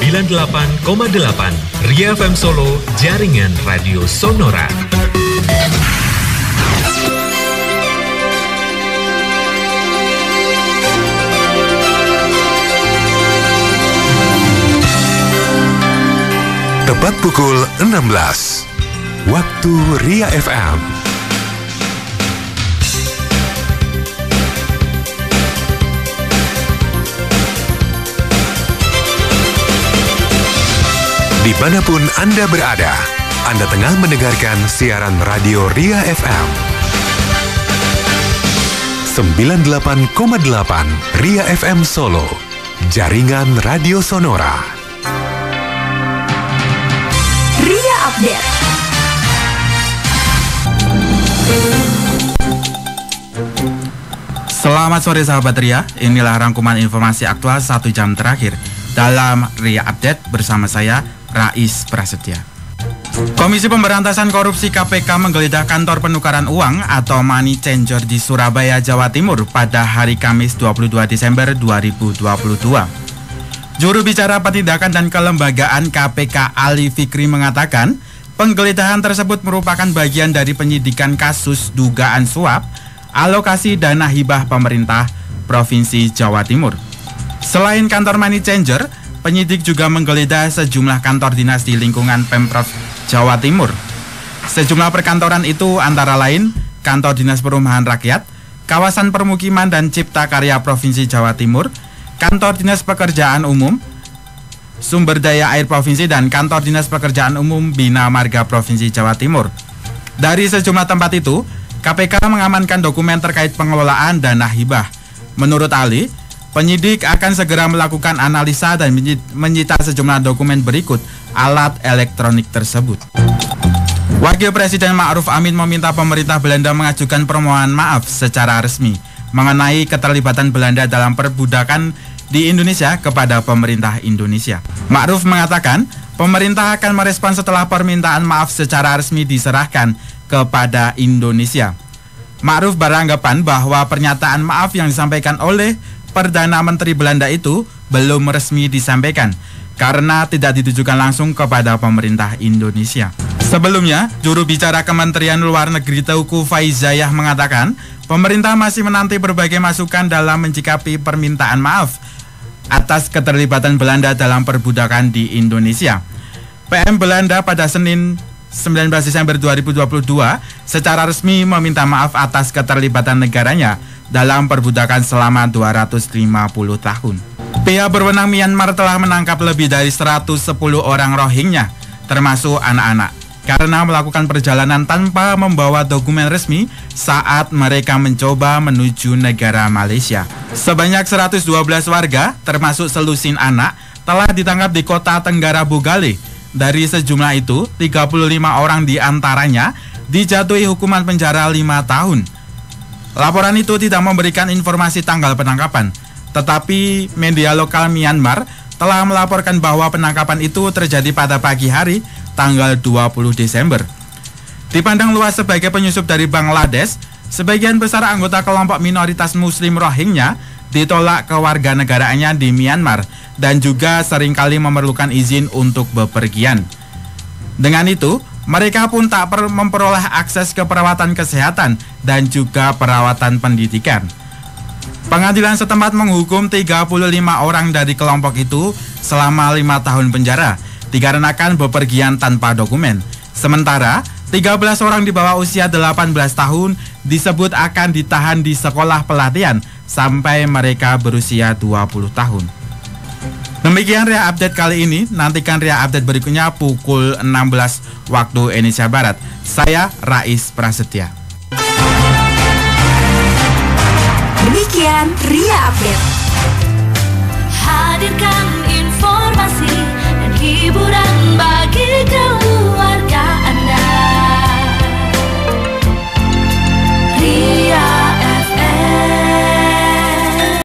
98,8 Ria FM Solo, Jaringan Radio Sonora. Tepat pukul 16, waktu Ria FM. Dimanapun Anda berada, Anda tengah mendengarkan siaran radio Ria FM 98,8 Ria FM Solo, Jaringan Radio Sonora. Ria Update. Selamat sore sahabat Ria, inilah rangkuman informasi aktual 1 jam terakhir dalam Ria Update bersama saya, Rais Prasetya. Komisi Pemberantasan Korupsi KPK menggeledah kantor penukaran uang atau money changer di Surabaya, Jawa Timur pada hari Kamis 22 Desember 2022. Juru bicara Penindakan dan Kelembagaan KPK Ali Fikri mengatakan, penggeledahan tersebut merupakan bagian dari penyidikan kasus dugaan suap alokasi dana hibah pemerintah Provinsi Jawa Timur. Selain kantor money changer, penyidik juga menggeledah sejumlah kantor dinas di lingkungan Pemprov Jawa Timur. Sejumlah perkantoran itu antara lain Kantor Dinas Perumahan Rakyat, Kawasan Permukiman dan Cipta Karya Provinsi Jawa Timur, Kantor Dinas Pekerjaan Umum, Sumber Daya Air Provinsi, dan Kantor Dinas Pekerjaan Umum Bina Marga Provinsi Jawa Timur. Dari sejumlah tempat itu, KPK mengamankan dokumen terkait pengelolaan dana hibah. Menurut Ali, penyidik akan segera melakukan analisa dan menyita sejumlah dokumen berikut alat elektronik tersebut. Wakil Presiden Ma'ruf Amin meminta pemerintah Belanda mengajukan permohonan maaf secara resmi mengenai keterlibatan Belanda dalam perbudakan di Indonesia kepada pemerintah Indonesia. Ma'ruf mengatakan, pemerintah akan merespon setelah permintaan maaf secara resmi diserahkan kepada Indonesia. Ma'ruf beranggapan bahwa pernyataan maaf yang disampaikan oleh Perdana Menteri Belanda itu belum resmi disampaikan karena tidak ditujukan langsung kepada pemerintah Indonesia. Sebelumnya, juru bicara Kementerian Luar Negeri Teuku Faizayah mengatakan, pemerintah masih menanti berbagai masukan dalam menyikapi permintaan maaf atas keterlibatan Belanda dalam perbudakan di Indonesia. PM Belanda pada Senin 19 Desember 2022 secara resmi meminta maaf atas keterlibatan negaranya dalam perbudakan selama 250 tahun. Pihak berwenang Myanmar telah menangkap lebih dari 110 orang Rohingya, termasuk anak-anak, karena melakukan perjalanan tanpa membawa dokumen resmi saat mereka mencoba menuju negara Malaysia. Sebanyak 112 warga, termasuk selusin anak, telah ditangkap di kota Tenggara Bugale. Dari sejumlah itu, 35 orang diantaranya dijatuhi hukuman penjara 5 tahun. Laporan itu tidak memberikan informasi tanggal penangkapan, tetapi media lokal Myanmar telah melaporkan bahwa penangkapan itu terjadi pada pagi hari tanggal 20 Desember. Dipandang luas sebagai penyusup dari Bangladesh, sebagian besar anggota kelompok minoritas Muslim Rohingya ditolak kewarganegaraannya di Myanmar dan juga seringkali memerlukan izin untuk bepergian. Dengan itu, mereka pun tak memperoleh akses ke perawatan kesehatan dan juga perawatan pendidikan. Pengadilan setempat menghukum 35 orang dari kelompok itu selama 5 tahun penjara dikarenakan bepergian tanpa dokumen. Sementara 13 orang di bawah usia 18 tahun disebut akan ditahan di sekolah pelatihan sampai mereka berusia 20 tahun. Demikian Ria Update kali ini. Nantikan Ria Update berikutnya pukul 16 waktu Indonesia Barat. Saya Rais Prasetya. Demikian Ria Update. Hadirkan